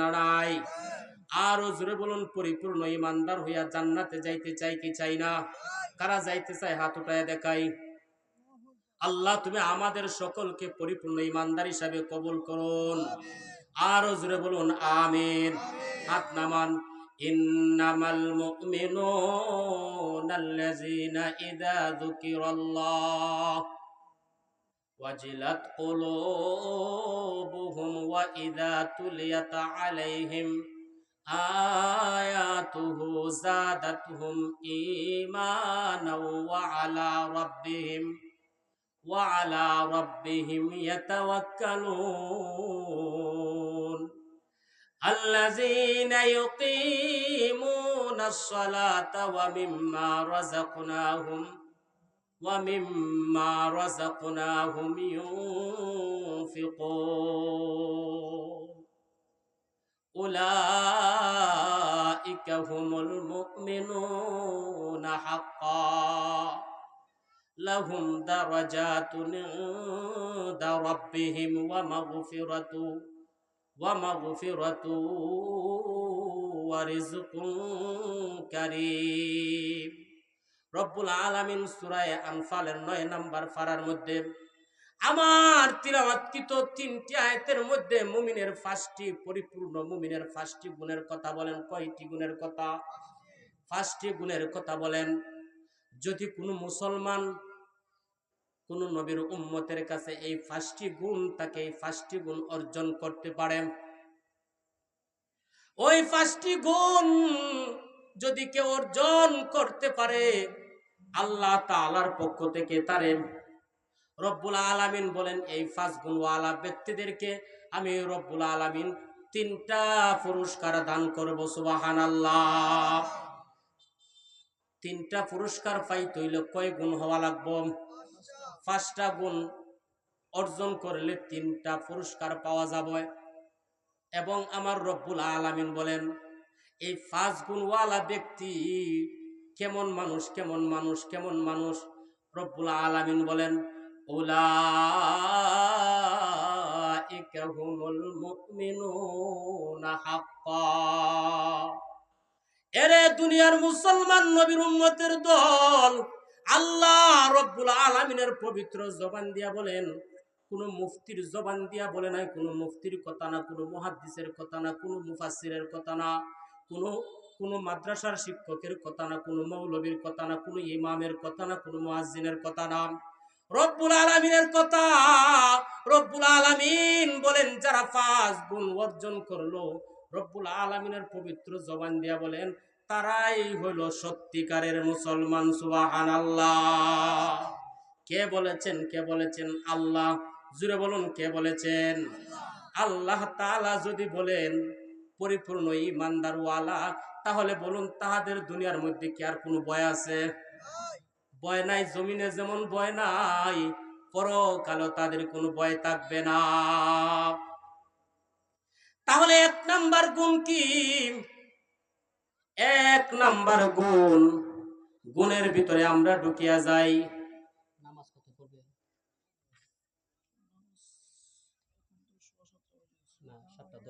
না নাই? আরো জোরে বলুন, পরিপূর্ণ ইমানদার হইয়া জান্নাতে যাইতে চাই কি চাই না? কারা যাইতে চায় হাত উঠায় দেখাই। আল্লাহ তুমি আমাদের সকলকে পরিপূর্ণ ইমানদার হিসাবে কবুল করুন। আরো জোরে বলুন আমিন। হাত নামান। ইন্নামাল মুমিনুনা আল্লাযীনা ইযা যুকিরাল্লাহ ওয়াজিলাত কুলুবুহুম ওয়া ইযা তুলিয়াত আলাইহিম আয়াতুহু যাদাতহুম ঈমানাও وعلى ربهم يتوكلون الذين يقيمون الصلاة ومما رزقناهم ينفقون أولئك هم المؤمنون حقا لهم درجات عند ربهم ومغفرة ورزق كريم। রব্বুল আলামিন সূরা আনফালের 9 নম্বর পারার মধ্যে আমার তিলাওয়াতকৃত 3টি আয়াতের মধ্যে মুমিনের 5টি পরিপূর্ণ মুমিনের 5টি গুণের কথা বলেন। কয়টি গুণের কথা? 5টি গুণের কথা বলেন। যদি কোনো মুসলমান কোন নবীর উম্মতের কাছে এই 5টি গুণ তাকে এই 5টি গুণ অর্জন করতে পারে, ওই 5টি গুণ যদি কেউ অর্জন করতে পারে, আল্লাহ তাআলার পক্ষ থেকে তারে রব্বুল আলামিন বলেন এই 5 গুণওয়ালা ব্যক্তিদেরকে আমি রব্বুল আলামিন 3টা পুরস্কার দান করব। সুবহানাল্লাহ। 3টা পুরস্কার পাইতে হইলে কয় গুণ হওয়া লাগবে? 5টা গুণ অর্জন করলে 3টা পুরস্কার পাওয়া যাবে। এবং আমার রব্বুল আলামিন বলেন এই 5 গুণওয়ালা ব্যক্তি কেমন মানুষ, কেমন মানুষ, কেমন মানুষ? রব্বুল আলামিন বলেন উলাইকা হুমুল মুমিনুনা হাক্কা। এরে দুনিয়ার মুসলমান নবীর উম্মতের দল, আল্লাহ রব্বুল আলামিনের পবিত্র জবান দিয়া বলেন, কোন মুফতির জবান দিয়া বলে নাই, কোন মুফতির কথা না, কোন মুহাদ্দিসের কথা না, কোন মুফাসসিরের কথা না, কোন মাদ্রাসার শিক্ষকের কথা না, কোন মৌলবীর কথা না, কোন ইমামের কথা না, কোন মুয়াজ্জিনের কথা না, রব্বুল আলামিনের কথা। রব্বুল আলামিন বলেন যারা 5 গুণ অর্জন করলো, রব্বুল আলামিনের পবিত্র জবান দিয়া বলেন তারাই হলো সত্যিকারের মুসলমান। সুবহানাল্লাহ। কে বলেছেন? কে বলেছেন? আল্লাহ। জুড়ে বলুন কে বলেছেন? আল্লাহ তাআলা যদি বলেন পরিপূর্ণ ঈমানদার ওয়ালা, তাহলে বলুন তাহাদের দুনিয়ার মধ্যে কি আর কোনো ভয় আছে? ভয় নাই। জমিনে যেমন ভয় নাই, পরকালে তাদের কোনো ভয় থাকবে না। তাহলে 1 নাম্বার গুণ কি? 1 নাম্বার গুণ, গুণের ভিতরে আমরা ঢুকিয়া যাই।